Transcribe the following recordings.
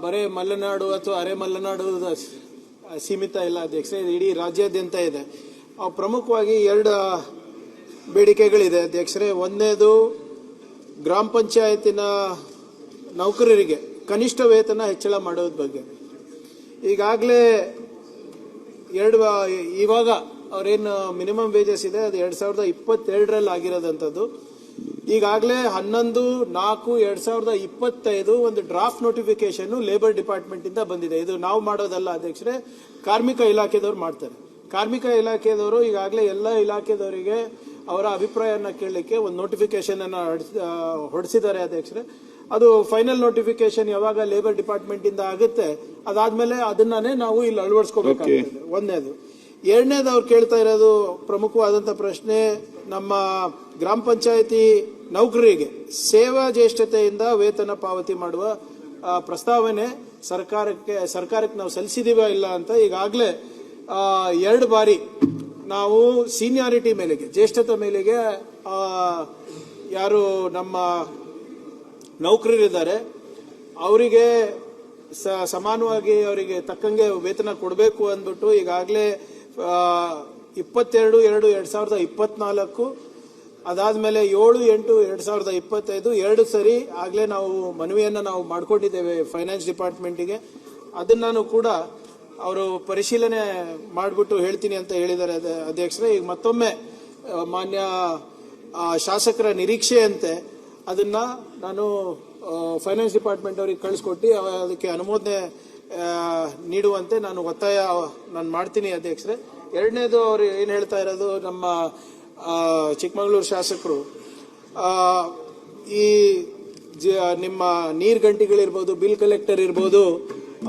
ಬರೇ ಮಲೆನಾಡು ಅಥವಾ ಅರೆ ಮಲೆನಾಡು ಸೀಮಿತ ಇಲ್ಲ ಅಧ್ಯಕ್ಷರೇ, ಇದು ಇಡೀ ರಾಜ್ಯಾದ್ಯಂತ ಇದೆ. ಪ್ರಮುಖವಾಗಿ ಎರಡು ಬೇಡಿಕೆಗಳಿದೆ ಅಧ್ಯಕ್ಷರೇ. ಒಂದನೇದು ಗ್ರಾಮ ಪಂಚಾಯತಿನ ನೌಕರರಿಗೆ ಕನಿಷ್ಠ ವೇತನ ಹೆಚ್ಚಳ ಮಾಡೋದ್ರ ಬಗ್ಗೆ. ಈಗಾಗಲೇ ಇವಾಗ ಅವ್ರೇನು ಮಿನಿಮಮ್ ವೇಜಸ್ ಇದೆ ಅದು 2022ರಲ್ಲಿ ಆಗಿರೋದಂಥದ್ದು. ಈಗಾಗಲೇ 11/4/2025 ಒಂದು ಡ್ರಾಫ್ಟ್ ನೋಟಿಫಿಕೇಶನ್ ಲೇಬರ್ ಡಿಪಾರ್ಟ್ಮೆಂಟ್ ಇಂದ ಬಂದಿದೆ. ಇದು ನಾವು ಮಾಡೋದಲ್ಲ ಅಧ್ಯಕ್ಷರೇ, ಕಾರ್ಮಿಕ ಇಲಾಖೆದವ್ರು ಮಾಡ್ತಾರೆ. ಕಾರ್ಮಿಕ ಇಲಾಖೆದವರು ಈಗಾಗಲೇ ಎಲ್ಲ ಇಲಾಖೆದವರಿಗೆ ಅವರ ಅಭಿಪ್ರಾಯನ ಕೇಳಲಿಕ್ಕೆ ಒಂದು ನೋಟಿಫಿಕೇಶನ್ ಅನ್ನ ಹೊರಡಿಸಿದ್ದಾರೆ ಅಧ್ಯಕ್ಷರೇ. ಅದು ಫೈನಲ್ ನೋಟಿಫಿಕೇಶನ್ ಯಾವಾಗ ಲೇಬರ್ ಡಿಪಾರ್ಟ್ಮೆಂಟ್ ಇಂದ ಆಗುತ್ತೆ ಅದಾದ್ಮೇಲೆ ಅದನ್ನೇ ನಾವು ಇಲ್ಲಿ ಅಳವಡಿಸ್ಕೋಬೇಕಾಗ್ತದೆ. ಒಂದನೇದು. ಎರಡನೇದು ಅವ್ರು ಕೇಳ್ತಾ ಇರೋದು ಪ್ರಮುಖವಾದಂತ ಪ್ರಶ್ನೆ, ನಮ್ಮ ಗ್ರಾಮ ಪಂಚಾಯತಿ ನೌಕರರಿಗೆ ಸೇವಾ ಜ್ಯೇಷ್ಠತೆಯಿಂದ ವೇತನ ಪಾವತಿ ಮಾಡುವ ಪ್ರಸ್ತಾವನೆ ಸರ್ಕಾರಕ್ಕೆ ನಾವು ಸಲ್ಲಿಸಿದೀವ ಇಲ್ಲ ಅಂತ. ಈಗಾಗಲೇ 2 ಬಾರಿ ನಾವು ಸೀನಿಯಾರಿಟಿ ಮೇಲೆಗೆ, ಜ್ಯೇಷ್ಠತೆ ಮೇಲೆಗೆ ಯಾರು ನಮ್ಮ ನೌಕರರಿದ್ದಾರೆ ಅವರಿಗೆ ಸಮಾನವಾಗಿ ಅವರಿಗೆ ತಕ್ಕಂಗೆ ವೇತನ ಕೊಡಬೇಕು ಅಂದ್ಬಿಟ್ಟು ಈಗಾಗಲೇ 22/2/2024 ಅದಾದ್ಮೇಲೆ 7/8/2025 2 ಸರಿ ಆಗ್ಲೇ ನಾವು ಮನವಿಯನ್ನ ನಾವು ಮಾಡ್ಕೊಂಡಿದ್ದೇವೆ ಫೈನಾನ್ಸ್ ಡಿಪಾರ್ಟ್ಮೆಂಟಿಗೆ. ಅದನ್ನು ಕೂಡ ಅವರು ಪರಿಶೀಲನೆ ಮಾಡಿಬಿಟ್ಟು ಹೇಳ್ತೀನಿ ಅಂತ ಹೇಳಿದ್ದಾರೆ ಅಧ್ಯಕ್ಷರೇ. ಈಗ ಮತ್ತೊಮ್ಮೆ ಮಾನ್ಯ ಶಾಸಕರ ನಿರೀಕ್ಷೆಯಂತೆ ಅದನ್ನ ನಾನು ಫೈನಾನ್ಸ್ ಡಿಪಾರ್ಟ್ಮೆಂಟ್ ಅವರಿಗೆ ಕಳಿಸ್ಕೊಟ್ಟು ಅದಕ್ಕೆ ಅನುಮೋದನೆ ನೀಡುವಂತೆ ನಾನು ಒತ್ತಾಯ ಮಾಡ್ತೀನಿ ಅಧ್ಯಕ್ಷರೇ. ಎರಡನೇದು ಅವರು ಏನು ಹೇಳ್ತಾ ಇರೋದು, ನಮ್ಮ ಚಿಕ್ಕಮಗಳೂರು ಶಾಸಕರು ಈ ನಿಮ್ಮ ನೀರ್ ಗಂಟಿಗಳಿರ್ಬೋದು, ಬಿಲ್ ಕಲೆಕ್ಟರ್ ಇರ್ಬೋದು,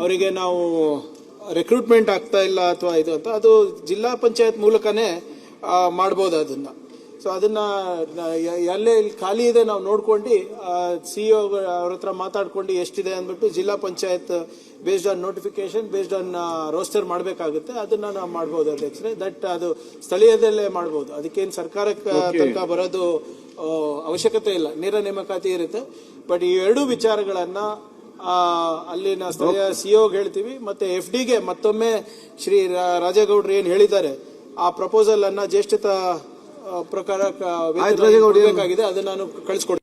ಅವರಿಗೆ ನಾವು ರಿಕ್ರೂಟ್ಮೆಂಟ್ ಆಗ್ತಾ ಇಲ್ಲ ಅಥವಾ ಇದು ಅಂತ, ಅದು ಜಿಲ್ಲಾ ಪಂಚಾಯತ್ ಮೂಲಕನೇ ಮಾಡ್ಬೋದು ಅದನ್ನ. ಸೊ ಅದನ್ನ ಎಲ್ಲೇ ಖಾಲಿ ಇದೆ ನಾವು ನೋಡ್ಕೊಂಡು ಸಿಇಒ ಅವ್ರ ಹತ್ರ ಮಾತಾಡ್ಕೊಂಡು ಎಷ್ಟಿದೆ ಅಂದ್ಬಿಟ್ಟು ಜಿಲ್ಲಾ panchayat based on notification based on roster ಮಾಡಬೇಕಾಗುತ್ತೆ. ಅದನ್ನ ನಾವು ಮಾಡ್ಬೋದು ಅಧ್ಯಕ್ಷರೇ. ದಟ್ ಅದು ಸ್ಥಳೀಯದಲ್ಲೇ ಮಾಡ್ಬೋದು, ಅದಕ್ಕೇನು ಸರ್ಕಾರಕ್ಕೆ ತನಕ ಬರೋದು ಅವಶ್ಯಕತೆ ಇಲ್ಲ, ನೇರ ನೇಮಕಾತಿ ಇರುತ್ತೆ. ಬಟ್ ಈ 2 ವಿಚಾರಗಳನ್ನ ಅಲ್ಲಿನ ಸ್ಥಳೀಯ ಸಿಇಒಗೆ ಹೇಳ್ತೀವಿ. ಮತ್ತೆ FDಗೆ ಮತ್ತೊಮ್ಮೆ ಶ್ರೀ ರಾಜೇಗೌಡರು ಏನು ಹೇಳಿದ್ದಾರೆ ಆ ಪ್ರಪೋಸಲ್ ಅನ್ನ ಜ್ಯೇಷ್ಠತಾ ಪ್ರಕಾರ ಅದನ್ನ ನಾನು ಕಳಿಸ್ಕೊಡ್ತೀನಿ.